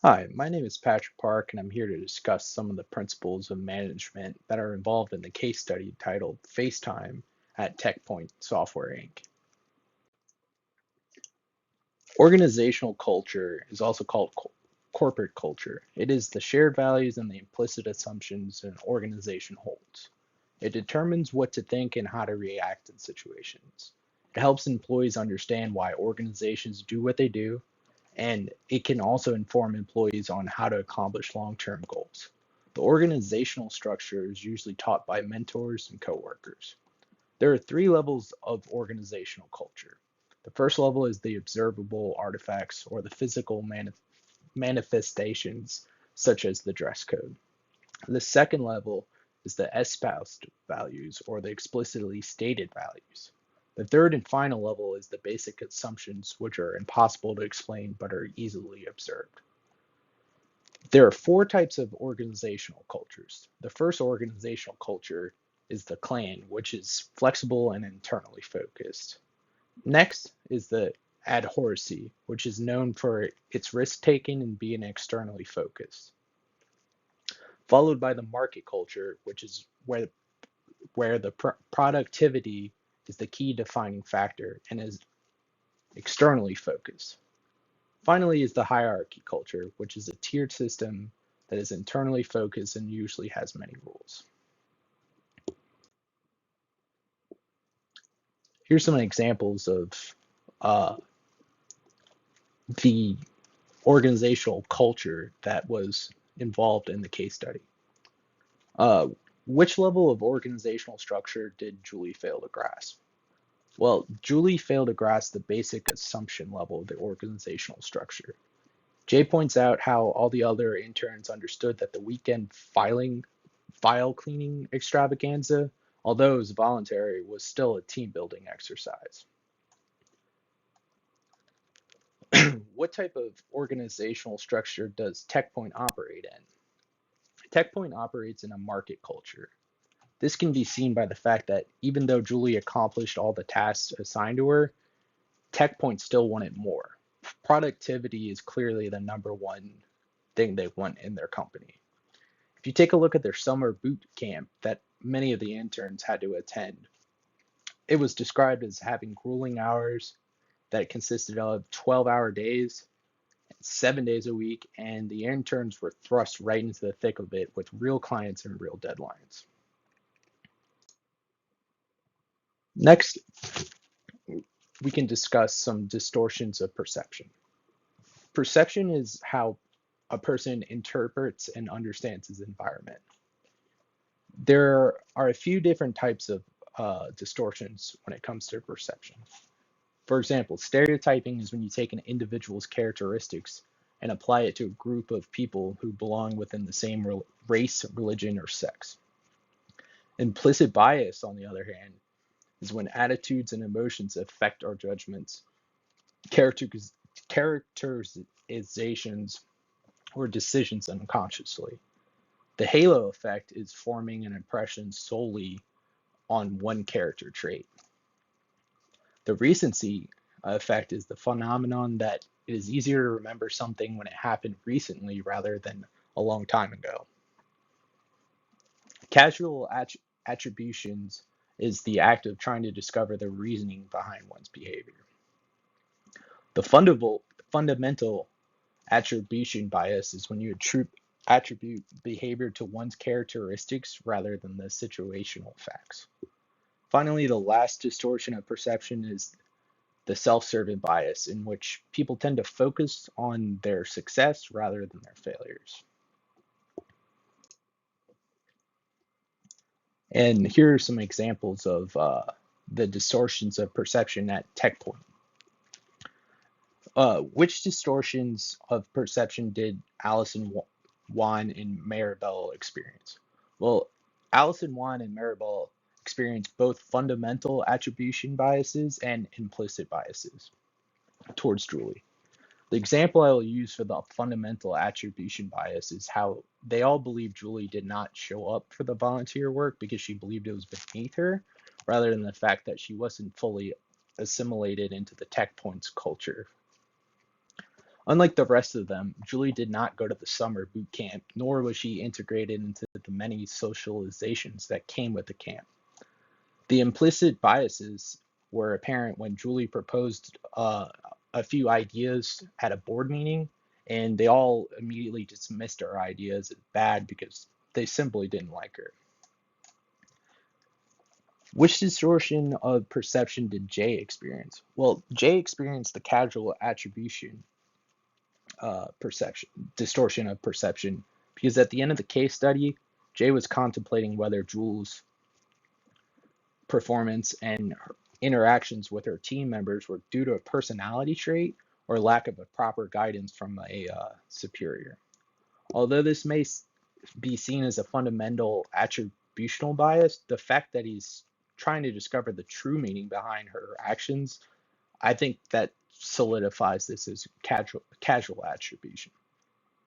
Hi, my name is Patrick Park, and I'm here to discuss some of the principles of management that are involved in the case study titled FaceTime at TechPoint Software Inc. Organizational culture is also called corporate culture. It is the shared values and the implicit assumptions an organization holds. It determines what to think and how to react in situations. It helps employees understand why organizations do what they do, and it can also inform employees on how to accomplish long-term goals. The organizational structure is usually taught by mentors and coworkers. There are three levels of organizational culture. The first level is the observable artifacts or the physical manifestations, such as the dress code. The second level is the espoused values or the explicitly stated values. The third and final level is the basic assumptions, which are impossible to explain but are easily observed. There are four types of organizational cultures. The first organizational culture is the clan, which is flexible and internally focused. Next is the adhoracy, which is known for its risk taking and being externally focused. Followed by the market culture, which is where the productivity is the key defining factor and is externally focused. Finally is the hierarchy culture, which is a tiered system that is internally focused and usually has many rules. Here's some examples of uh, the organizational culture that was involved in the case study. Uh, which level of organizational structure did Julie fail to grasp? Well, Julie failed to grasp the basic assumption level of the organizational structure. Jay points out how all the other interns understood that the weekend file cleaning extravaganza, although it was voluntary, was still a team building exercise. What type of organizational structure does TechPoint operate in? TechPoint operates in a market culture. This can be seen by the fact that even though Julie accomplished all the tasks assigned to her, TechPoint still wanted more. Productivity is clearly the number one thing they want in their company. If you take a look at their summer boot camp that many of the interns had to attend, it was described as having grueling hours that consisted of 12-hour days, 7 days a week, and the interns were thrust right into the thick of it with real clients and real deadlines. Next, we can discuss some distortions of perception. Perception is how a person interprets and understands his environment. There are a few different types of distortions when it comes to perception. For example, stereotyping is when you take an individual's characteristics and apply it to a group of people who belong within the same race, religion, or sex. Implicit bias, on the other hand, is when attitudes and emotions affect our judgments, characterizations, or decisions unconsciously. The halo effect is forming an impression solely on one character trait. The recency effect is the phenomenon that it is easier to remember something when it happened recently rather than a long time ago. Casual attributions is the act of trying to discover the reasoning behind one's behavior. The fundamental attribution bias is when you attribute behavior to one's characteristics rather than the situational facts. Finally, the last distortion of perception is the self-serving bias, in which people tend to focus on their success rather than their failures. And here are some examples of the distortions of perception at TechPoint. Which distortions of perception did Allison, Juan, and Maribel experience? Well, Allison, Juan, and Maribel experienced both fundamental attribution biases and implicit biases towards Julie. The example I will use for the fundamental attribution bias is how they all believe Julie did not show up for the volunteer work because she believed it was beneath her, rather than the fact that she wasn't fully assimilated into the TechPoint's culture. Unlike the rest of them, Julie did not go to the summer boot camp, nor was she integrated into the many socializations that came with the camp. The implicit biases were apparent when Julie proposed a few ideas at a board meeting, and they all immediately dismissed her ideas as bad because they simply didn't like her. Which distortion of perception did Jay experience? Well, Jay experienced the casual attribution perception, distortion of perception, because at the end of the case study, Jay was contemplating whether Jules' performance and her interactions with her team members were due to a personality trait or lack of a proper guidance from a superior. Although this may be seen as a fundamental attributional bias, the fact that he's trying to discover the true meaning behind her actions, I think that solidifies this as casual attribution.